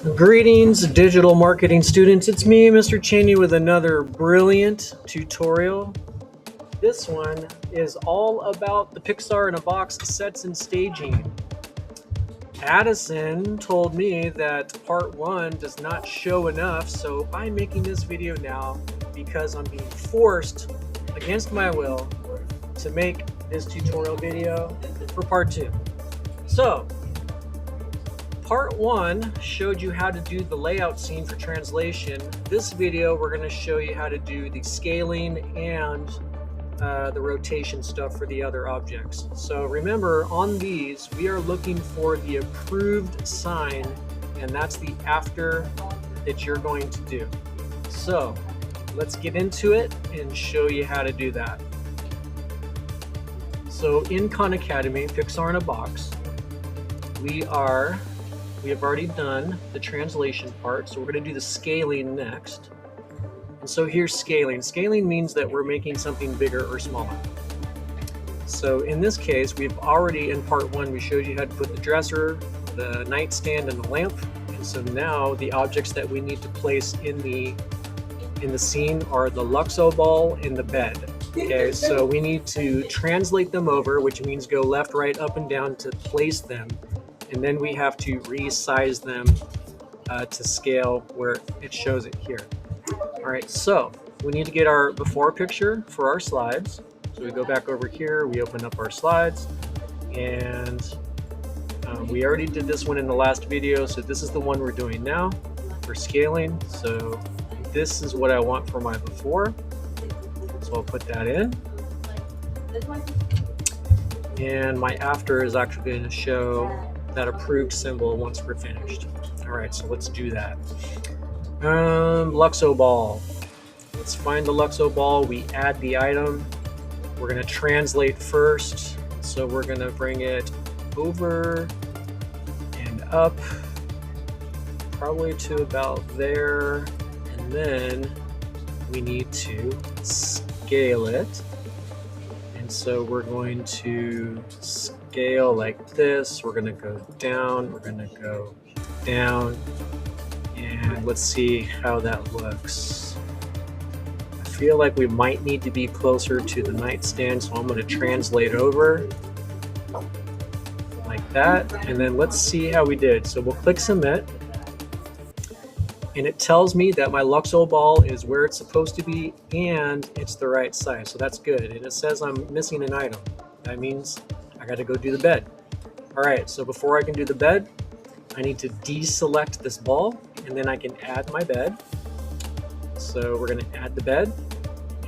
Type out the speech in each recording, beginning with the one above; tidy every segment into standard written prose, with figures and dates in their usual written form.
Greetings, digital marketing students. It's me, Mr. Cheney, with another brilliant tutorial. This one is all about the Pixar in a Box sets and staging. Addison told me that part 1 does not show enough, so I'm making this video now because I'm being forced, against my will, to make this tutorial video for part 2. So, part 1 showed you how to do the layout scene for translation. This video, we're going to show you how to do the scaling and the rotation stuff for the other objects. So remember, on these, we are looking for the approved sign, and that's the after that you're going to do. So let's get into it and show you how to do that. So in Khan Academy, Pixar in a Box, we have already done the translation part, so we're going to do the scaling next. And so here's scaling. Scaling means that we're making something bigger or smaller. So in this case, we've already, in part 1, we showed you how to put the dresser, the nightstand, and the lamp. And so now the objects that we need to place in the scene are the Luxo ball and the bed. Okay, so we need to translate them over, which means go left, right, up, and down to place them. And then we have to resize them to scale where it shows it here. All right, so we need to get our before picture for our slides. So we go back over here, we open up our slides, and we already did this one in the last video, so this is the one we're doing now for scaling. So this is what I want for my before. So I'll put that in. And my after is actually going to show that approved symbol once we're finished. All right, so let's do that. Luxo ball. Let's find the Luxo ball. We add the item. We're going to translate first. So we're going to bring it over and up, probably to about there. And then we need to scale it. And so we're going to scale like this. We're going to go down. We're going to go down. And let's see how that looks. I feel like we might need to be closer to the nightstand, so I'm going to translate over like that. And then let's see how we did. So we'll click submit. And it tells me that my Luxo ball is where it's supposed to be and it's the right size. So that's good. And it says I'm missing an item. That means I got to go do the bed. All right, so before I can do the bed, I need to deselect this ball, and then I can add my bed. So we're going to add the bed,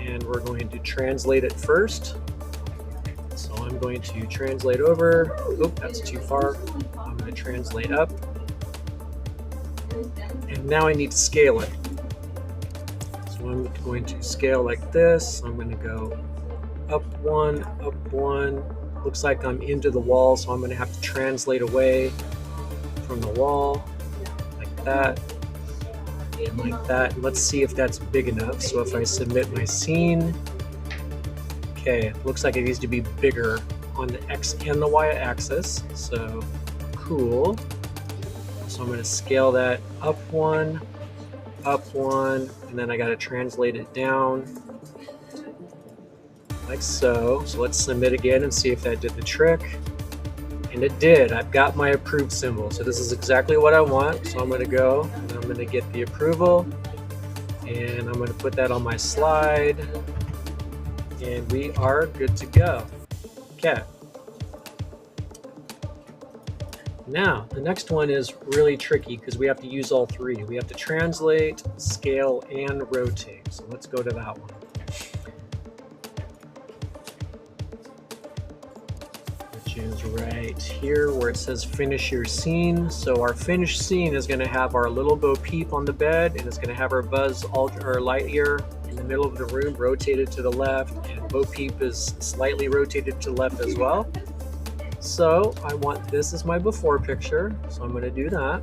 and we're going to translate it first. So I'm going to translate over. Oop, that's too far. I'm going to translate up. And now I need to scale it. So I'm going to scale like this. I'm going to go up one, up one. Looks like I'm into the wall, so I'm going to have to translate away from the wall like that and like that. Let's see if that's big enough. So if I submit my scene, okay, it looks like it needs to be bigger on the X and the Y axis. So cool. So I'm going to scale that up one, and then I got to translate it down like so. So let's submit again and see if that did the trick. And it did. I've got my approved symbol. So this is exactly what I want. So I'm going to go and I'm going to get the approval, and I'm going to put that on my slide, and we are good to go. Okay. Now, the next one is really tricky because we have to use all three. We have to translate, scale, and rotate. So let's go to that one. Which is right here where it says finish your scene. So our finished scene is going to have our little Bo Peep on the bed, and it's going to have our Buzz Lightyear in the middle of the room rotated to the left, and Bo Peep is slightly rotated to the left as well. So I want this as my before picture, so I'm going to do that.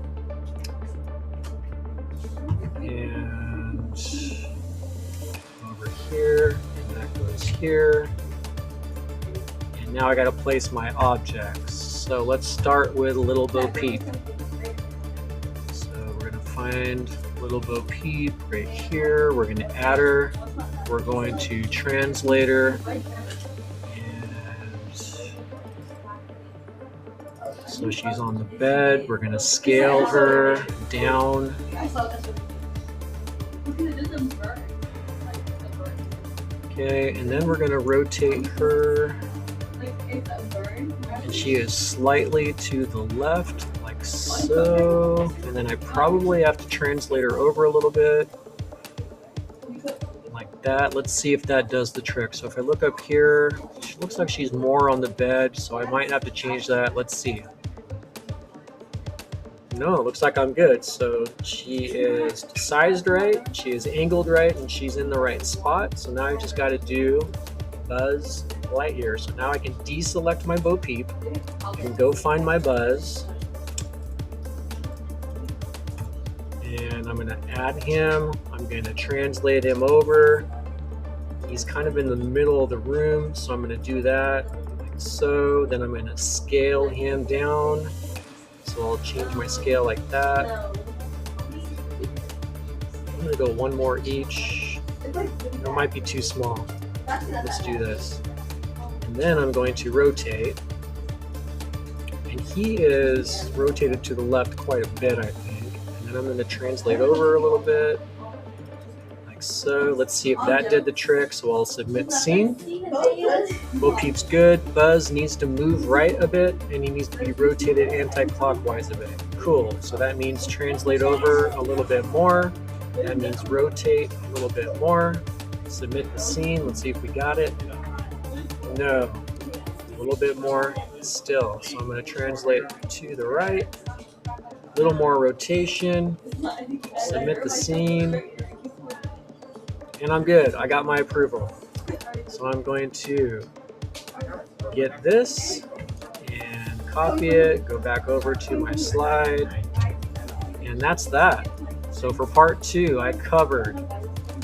And over here, and that goes here. And now I got to place my objects. So let's start with Little Bo Peep. So we're find little Bo Peep right here. We're going to add her. We're going to translate her. And so she's on the bed. We're going to scale her down. Okay, and then we're going to rotate her. And she is slightly to the left, like so. And then I probably have to translate her over a little bit, like that. Let's see if that does the trick. So if I look up here, she looks like she's more on the bed, so I might have to change that. Let's see. No, it looks like I'm good. So she is sized right, she is angled right, and she's in the right spot. So now I just got to do Buzz Lightyear. So now I can deselect my Bo Peep and go find my Buzz. And I'm going to add him. I'm going to translate him over. He's kind of in the middle of the room, so I'm going to do that like so. Then I'm going to scale him down. So I'll change my scale like that. I'm going to go one more each. It might be too small. Let's do this. And then I'm going to rotate. And he is rotated to the left quite a bit, I think. And then I'm going to translate over a little bit. Like so. Let's see if that did the trick. So I'll submit scene. Bo Peep's good. Buzz needs to move right a bit, and he needs to be rotated anti-clockwise a bit. Cool. So that means translate over a little bit more. That means rotate a little bit more. Submit the scene. Let's see if we got it. No. A little bit more still. So I'm going to translate to the right. A little more rotation. Submit the scene. And I'm good. I got my approval. So I'm going to get this and copy it, go back over to my slide, and that's that. So for part 2, I covered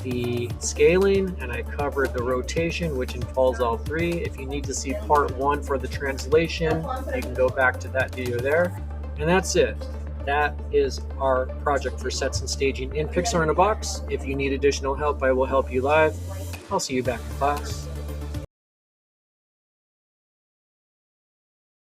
the scaling and I covered the rotation, which involves all 3. If you need to see part 1 for the translation, you can go back to that video there. And that's it. That is our project for sets and staging in Pixar in a Box. If you need additional help, I will help you live. I'll see you back in class.